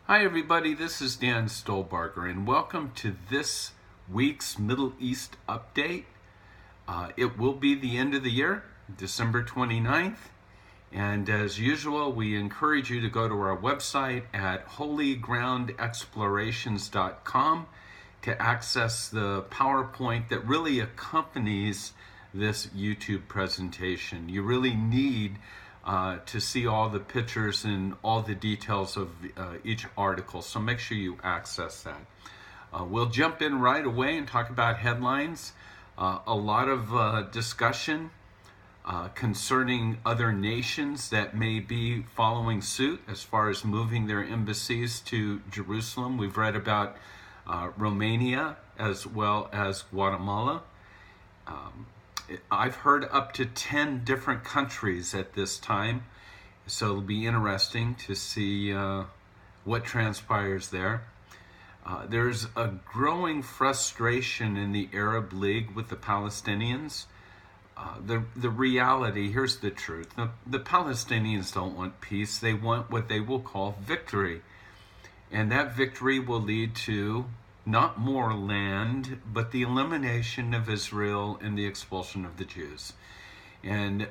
Hi everybody, this is Dan Stolebarger and welcome to this week's Middle East update. It will be the end of the year, December 29th, and as usual we encourage you to go to our website at holygroundexplorations.com to access the PowerPoint that really accompanies this YouTube presentation. You really need to see all the pictures and all the details of each article, so make sure you access that. We'll jump in right away and talk about headlines. A lot of discussion concerning other nations that may be following suit as far as moving their embassies to Jerusalem. We've read about Romania as well as Guatemala. I've heard up to 10 different countries at this time, so it'll be interesting to see what transpires there. There's a growing frustration in the Arab League with the Palestinians. The reality, here's the truth. The Palestinians don't want peace. They want what they will call victory. And that victory will lead to not more land, but the elimination of Israel and the expulsion of the Jews. And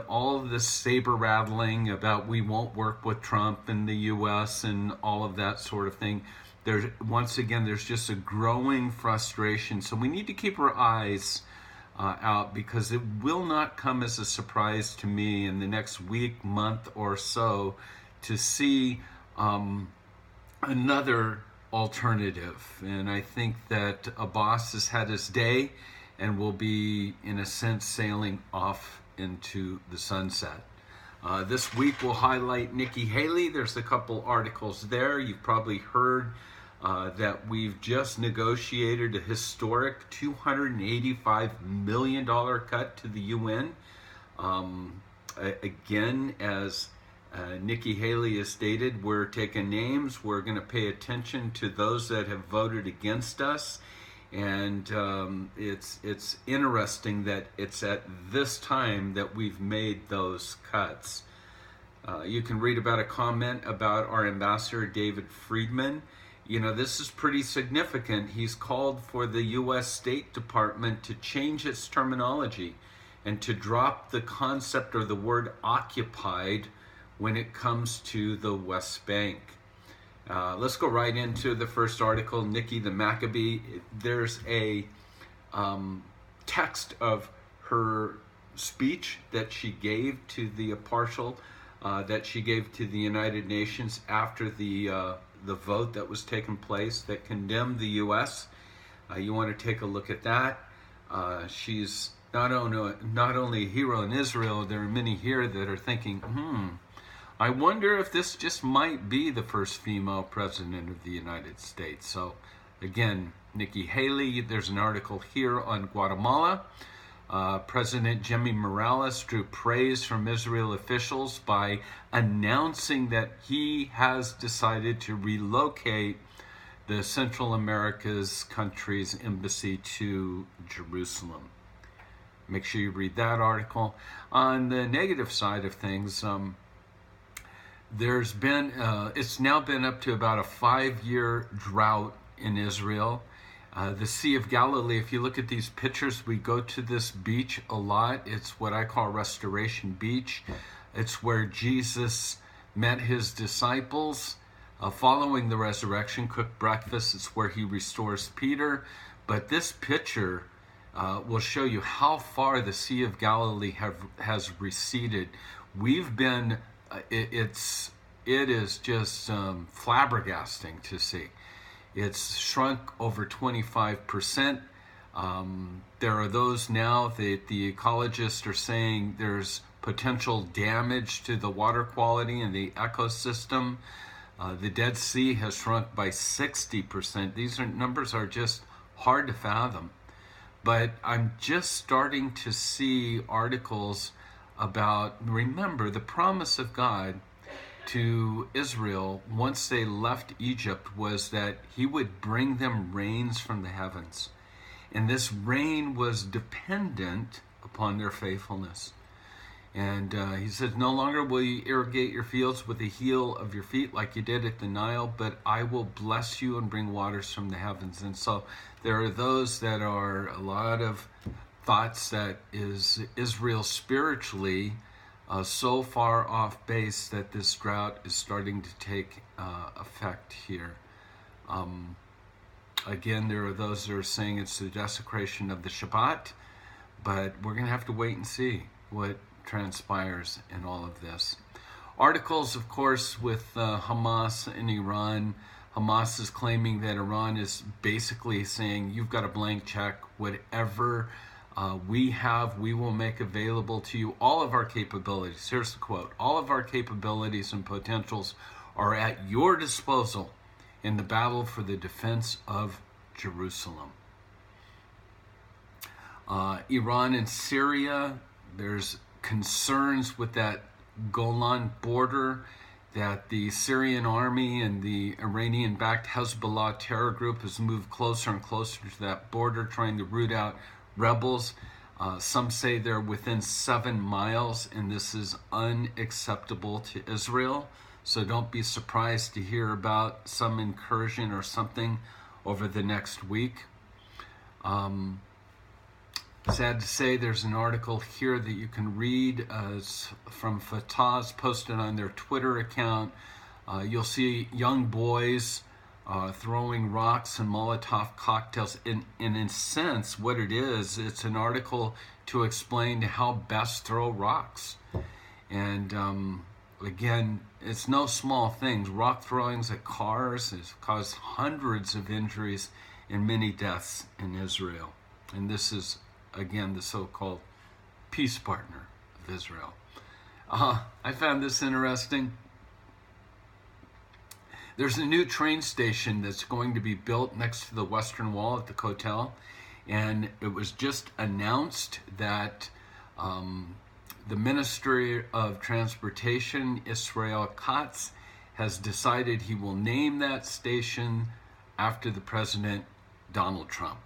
all of this saber rattling about we won't work with Trump and the U.S. and all of that sort of thing, there's just a growing frustration. So we need to keep our eyes out, because it will not come as a surprise to me in the next week, month or so to see another alternative. And I think that Abbas has had his day and will be, in a sense, sailing off into the sunset. This week we'll highlight Nikki Haley. There's a couple articles there. You've probably heard that we've just negotiated a historic $285 million cut to the UN. Again, as Nikki Haley has stated, we're taking names. We're going to pay attention to those that have voted against us. And it's interesting that it's at this time that we've made those cuts. You can read about a comment about our ambassador, David Friedman. You know, this is pretty significant. He's called for the U.S. State Department to change its terminology and to drop the concept or the word occupied when it comes to the West Bank. Let's go right into the first article, Nikki the Maccabee. There's a text of her speech that she gave to the that she gave to the United Nations after the vote that was taking place that condemned the U.S. You want to take a look at that. She's not only a hero in Israel, there are many here that are thinking, I wonder if this just might be the first female president of the United States. So again, Nikki Haley, there's an article here on Guatemala. President Jimmy Morales drew praise from Israel officials by announcing that he has decided to relocate the Central America's country's embassy to Jerusalem. Make sure you read that article. On the negative side of things, there's been, it's now been up to about a 5-year drought in Israel. The Sea of Galilee, if you look at these pictures, we go to this beach a lot. It's what I call Restoration Beach. It's where Jesus met his disciples following the resurrection, cooked breakfast. It's where he restores Peter. But this picture will show you how far the Sea of Galilee has receded. We've been it is just flabbergasting to see. It's shrunk over 25%. There are those now that the ecologists are saying there's potential damage to the water quality and the ecosystem. The Dead Sea has shrunk by 60%. These numbers are just hard to fathom. But I'm just starting to see articles about, remember, the promise of God to Israel once they left Egypt was that he would bring them rains from the heavens. And this rain was dependent upon their faithfulness. And he says, no longer will you irrigate your fields with the heel of your feet like you did at the Nile, but I will bless you and bring waters from the heavens. And so there are those that are a lot of thoughts that is Israel spiritually so far off base that this drought is starting to take effect here. Again, there are those that are saying it's the desecration of the Shabbat, but we're going to have to wait and see what transpires in all of this. Articles, of course, with Hamas and Iran. Hamas is claiming that Iran is basically saying, you've got a blank check, whatever we have, we will make available to you. All of our capabilities, here's the quote, all of our capabilities and potentials are at your disposal in the battle for the defense of Jerusalem. Iran and Syria, there's concerns with that Golan border that the Syrian army and the Iranian-backed Hezbollah terror group has moved closer and closer to that border, trying to root out rebels. Some say they're within 7 miles, and this is unacceptable to Israel. So don't be surprised to hear about some incursion or something over the next week. Sad to say, there's an article here that you can read from Fatah's posted on their Twitter account. You'll see young boys throwing rocks and Molotov cocktails. In a sense, what it is, it's an article to explain how best throw rocks. And again, it's no small things. Rock throwings at cars has caused hundreds of injuries and many deaths in Israel. And this is, again, the so-called peace partner of Israel. I found this interesting. There's a new train station that's going to be built next to the Western Wall at the Kotel, and it was just announced that the Ministry of Transportation, Israel Katz, has decided he will name that station after the President Donald Trump.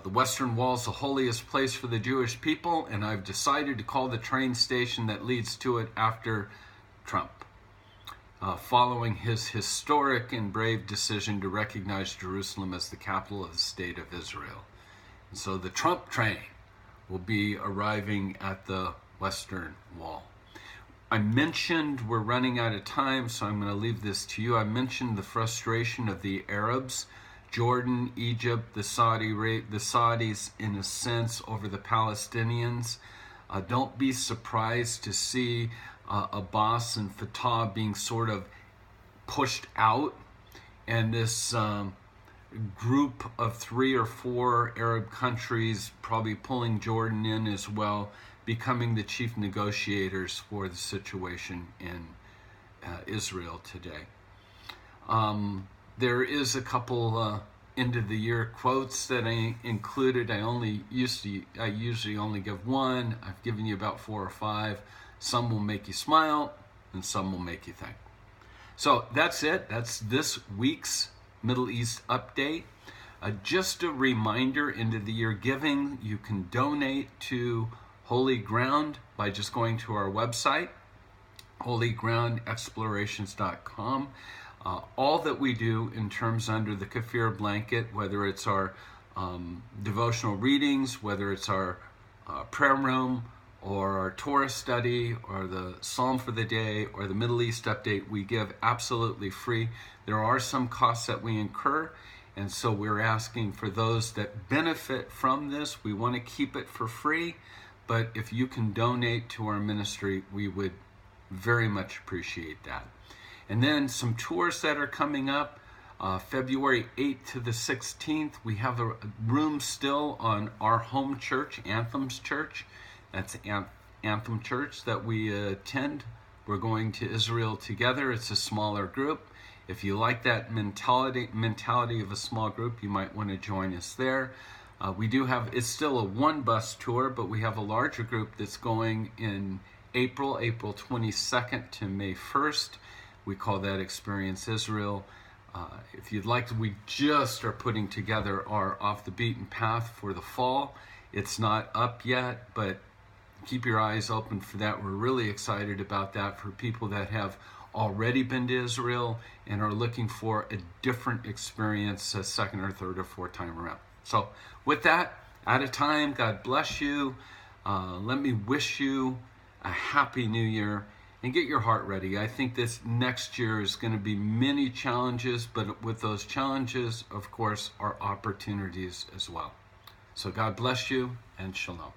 The Western Wall is the holiest place for the Jewish people, and I've decided to call the train station that leads to it after Trump, following his historic and brave decision to recognize Jerusalem as the capital of the state of Israel. And so the Trump train will be arriving at the Western Wall. I mentioned we're running out of time, so I'm going to leave this to you. I mentioned the frustration of the Arabs, Jordan, Egypt, the Saudis, in a sense, over the Palestinians. Don't be surprised to see Abbas and Fatah being sort of pushed out, and this group of 3 or 4 Arab countries, probably pulling Jordan in as well, becoming the chief negotiators for the situation in Israel today. There is a couple end of the year quotes that I included. I usually only give one. I've given you about 4 or 5. Some will make you smile, and some will make you think. So that's it. That's this week's Middle East update. Just a reminder, end of the year giving, you can donate to Holy Ground by just going to our website, holygroundexplorations.com. All that we do in terms under the KFIR blanket, whether it's our devotional readings, whether it's our prayer room, or our Torah study, or the Psalm for the day, or the Middle East update, we give absolutely free. There are some costs that we incur, and so we're asking for those that benefit from this. We want to keep it for free, but if you can donate to our ministry, we would very much appreciate that. And then some tours that are coming up, February 8th to the 16th, we have a room still on our home church, Anthem's Church. That's Anthem Church that we attend. We're going to Israel together. It's a smaller group. If you like that mentality of a small group, you might want to join us there. We do have, it's still a 1-bus tour, but we have a larger group that's going in April 22nd to May 1st. We call that Experience Israel. If you'd like to, we just are putting together our Off the Beaten Path for the fall. It's not up yet, but keep your eyes open for that. We're really excited about that for people that have already been to Israel and are looking for a different experience a second or third or fourth time around. So with that, out of time, God bless you. Let me wish you a happy new year and get your heart ready. I think this next year is going to be many challenges, but with those challenges, of course, are opportunities as well. So God bless you and shalom.